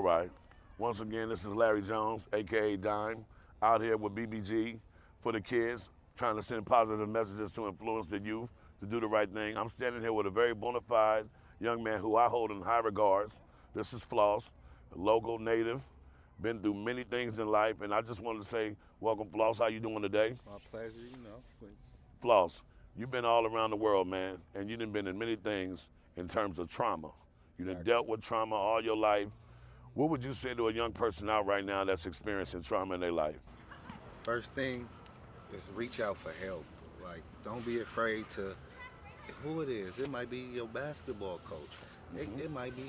All right. Once again, this is Larry Jones, aka Dime, out here with BBG for the kids, trying to send positive messages to influence the youth to do the right thing. I'm standing here with a very bona fide young man who I hold in high regards. This is Floss, a local native, been through many things in life, and I just wanted to say, welcome, Floss. How you doing today? My pleasure. Floss, you've been all around the world, man, and you done been in many things in terms of trauma. You done Exactly. dealt with trauma all your life. What would you say to a young person out right now that's experiencing trauma in their life? First thing is reach out for help. Like, don't be afraid to, who it is. It might be your basketball coach. It might be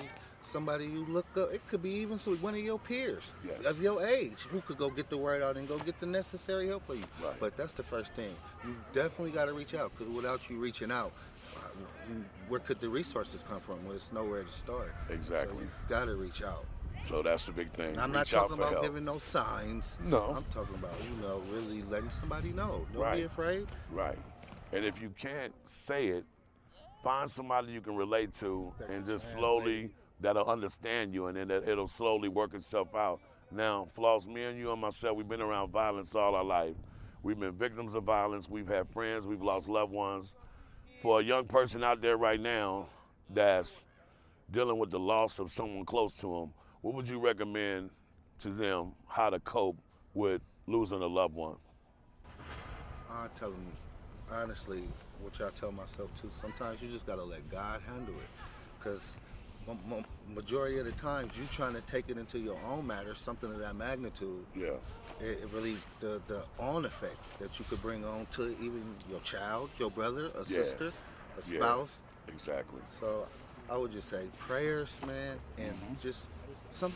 somebody you look up. It could be even one of your peers Yes. of your age who could go get the word out and go get the necessary help for you. Right. But that's the first thing. You definitely got to reach out, because without you reaching out, where could the resources come from? Well, there's nowhere to start. Exactly. So you got to reach out. So that's the big thing. And I'm not Reach out talking for about help. giving no signs. No. I'm talking about, really letting somebody know. Don't Right. be afraid. Right. And if you can't say it, find somebody you can relate to That and can just translate slowly, it. that'll understand you, and then it'll slowly work itself out. Now, Floss, me and you and myself, we've been around violence all our life. We've been victims of violence. We've had friends. We've lost loved ones. For a young person out there right now that's dealing with the loss of someone close to them, what would you recommend to them how to cope with losing a loved one? I tell them, honestly, which I tell myself too, sometimes you just got to let God handle it. Because majority of the times you trying to take it into your own matter, something of that magnitude, Yeah. it really, the on effect that you could bring on to even your child, your brother, a Yeah. sister, a Yeah. spouse. Exactly. So I would just say prayers, man, and just some.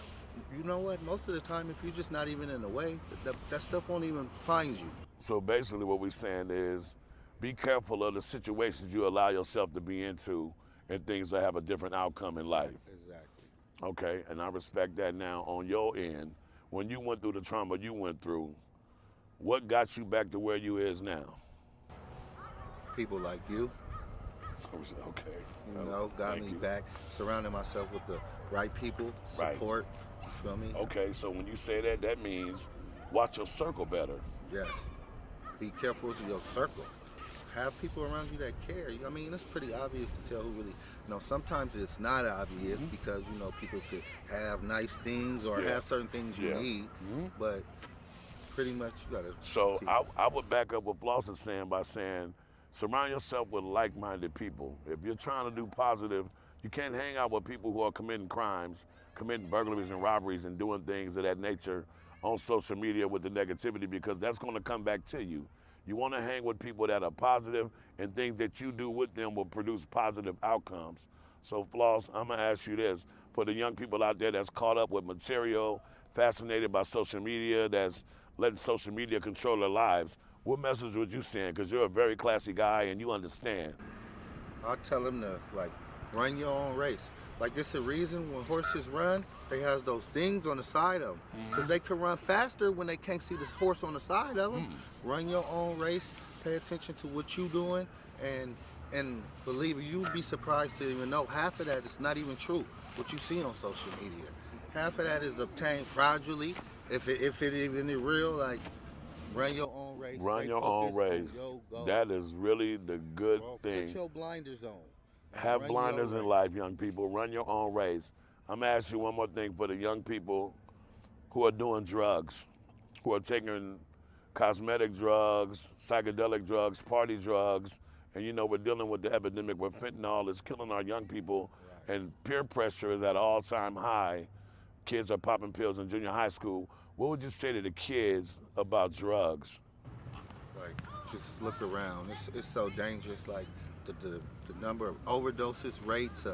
You know what? Most of the time, if you're just not even in the way, that stuff won't even find you. So basically, what we're saying is be careful of the situations you allow yourself to be into and things that have a different outcome in life. Exactly. Okay, and I respect that. Now, on your end, when you went through the trauma you went through, what got you back to where you is now? People like you, Okay. got Thank me you. back. Surrounding myself with the right people, Right. support. You feel me? Okay, so when you say that, that means watch your circle better. Yes. Be careful with your circle. Have people around you that care. I mean, it's pretty obvious to tell who really. Sometimes it's not obvious because people could have nice things or Yeah. have certain things you Yeah. need, but pretty much you gotta. So I would back up what Floss is saying by saying surround yourself with like-minded people. If you're trying to do positive, you can't hang out with people who are committing crimes, committing burglaries and robberies and doing things of that nature on social media with the negativity, because that's going to come back to you. You want to hang with people that are positive, and things that you do with them will produce positive outcomes. So Floss, I'm going to ask you this. For the young people out there that's caught up with material, fascinated by social media, that's letting social media control their lives, what message would you send? Because you're a very classy guy and you understand. I tell them to run your own race. Like, it's a reason when horses run, they have those things on the side of them, because they can run faster when they can't see this horse on the side of them. Run your own race. Pay attention to what you're doing, and believe me, you'd be surprised to even know half of that is not even true. What you see on social media, half of that is obtained fraudulently. If it even is real, like, run your own race. Run stay your own focused, race. and yo, go. That is really the good Bro, thing. put your blinders on. Have Run blinders your in race. life, young people. Run your own race. I'm going to ask you one more thing for the young people who are doing drugs, who are taking cosmetic drugs, psychedelic drugs, party drugs, and we're dealing with the epidemic where fentanyl is killing our young people, and peer pressure is at an all-time high. Kids are popping pills in junior high school. What would you say to the kids about drugs? Like, just look around. It's so dangerous. Like, the number of overdoses rates.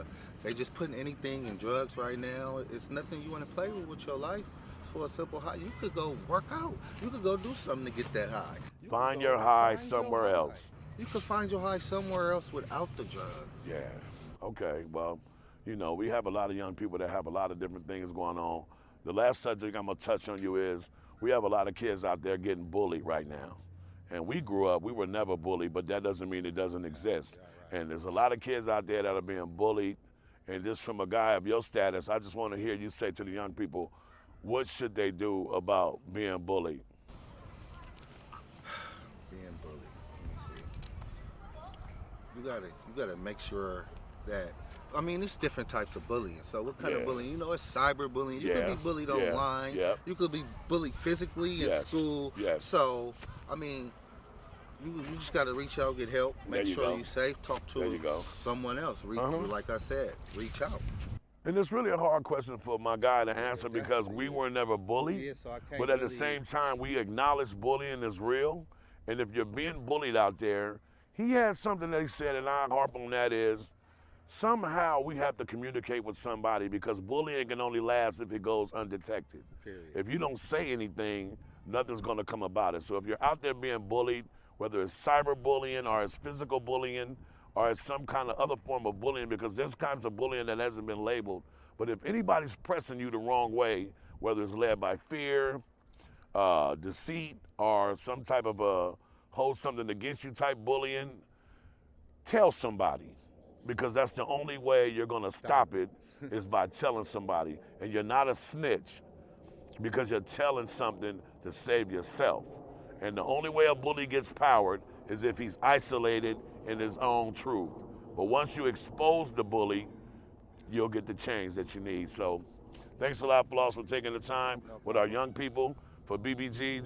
They just putting anything in drugs right now. It's nothing you want to play with your life. For a simple high, you could go work out. You could go do something to get that high. You could Find go your high find your somewhere high. else. You could find your high somewhere else without the drug. Yeah. Okay. Well, we have a lot of young people that have a lot of different things going on. The last subject I'm going to touch on you is we have a lot of kids out there getting bullied right now. And we grew up, we were never bullied, but that doesn't mean it doesn't exist. And there's a lot of kids out there that are being bullied And just from a guy of your status, I just want to hear you say to the young people, what should they do about being bullied? Being bullied. Let me see. You gotta make sure that. I mean, it's different types of bullying. So what kind of bullying? You know, it's cyber bullying. You can be bullied online. You could be bullied physically in school. So, I mean, you just got to reach out, get help, make sure you're safe, talk to someone else. Like I said, reach out. And it's really a hard question for my guy to answer because we were never bullied. Yeah, so I can't but at the same time, we acknowledge bullying is real. And if you're being bullied out there, he had something that he said, and I harp on that is, somehow we have to communicate with somebody because bullying can only last if it goes undetected. Period. If you don't say anything, nothing's gonna come about it. So if you're out there being bullied, whether it's cyberbullying or it's physical bullying or it's some kind of other form of bullying, because there's kinds of bullying that hasn't been labeled. But if anybody's pressing you the wrong way, whether it's led by fear, deceit, or some type of a hold something against you type bullying, tell somebody. Because that's the only way you're gonna stop it is by telling somebody. And you're not a snitch because you're telling something to save yourself. And the only way a bully gets powered is if he's isolated in his own truth. But once you expose the bully, you'll get the change that you need. So thanks a lot, Floss, for taking the time with our young people for BBG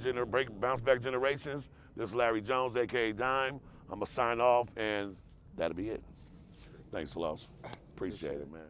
Bounce Back Generations. This is Larry Jones, aka Dime. I'm gonna sign off and that'll be it. Thanks, Floss. Appreciate it, man.